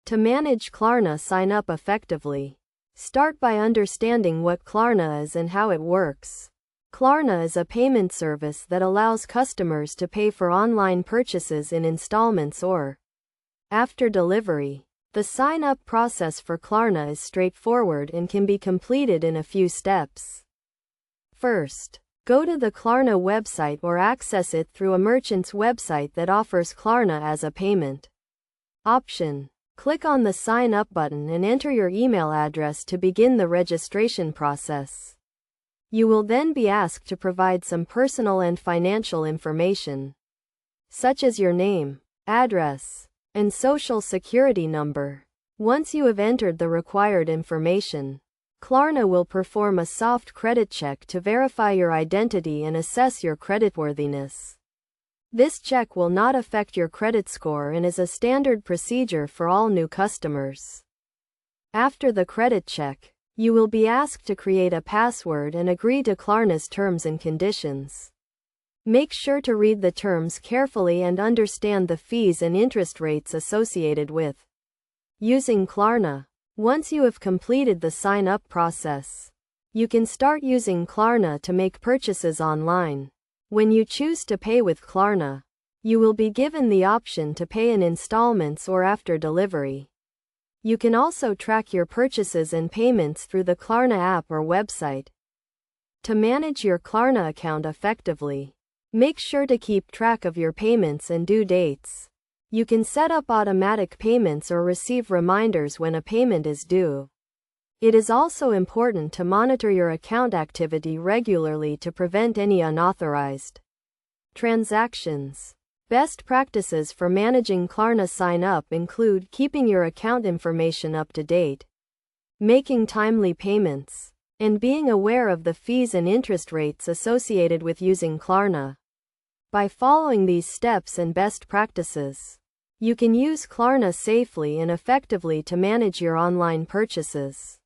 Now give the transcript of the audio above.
To manage Klarna sign up effectively, start by understanding what Klarna is and how it works. Klarna is a payment service that allows customers to pay for online purchases in installments or after delivery. The sign-up process for Klarna is straightforward and can be completed in a few steps. First, go to the Klarna website or access it through a merchant's website that offers Klarna as a payment option. Click on the Sign Up button and enter your email address to begin the registration process. You will then be asked to provide some personal and financial information, such as your name, address, and social security number. Once you have entered the required information, Klarna will perform a soft credit check to verify your identity and assess your creditworthiness. This check will not affect your credit score and is a standard procedure for all new customers. After the credit check, you will be asked to create a password and agree to Klarna's terms and conditions. Make sure to read the terms carefully and understand the fees and interest rates associated with using Klarna. Once you have completed the sign-up process, you can start using Klarna to make purchases online. When you choose to pay with Klarna, you will be given the option to pay in installments or after delivery. You can also track your purchases and payments through the Klarna app or website. To manage your Klarna account effectively, make sure to keep track of your payments and due dates. You can set up automatic payments or receive reminders when a payment is due. It is also important to monitor your account activity regularly to prevent any unauthorized transactions. Best practices for managing Klarna sign-up include keeping your account information up to date, making timely payments, and being aware of the fees and interest rates associated with using Klarna. By following these steps and best practices, you can use Klarna safely and effectively to manage your online purchases.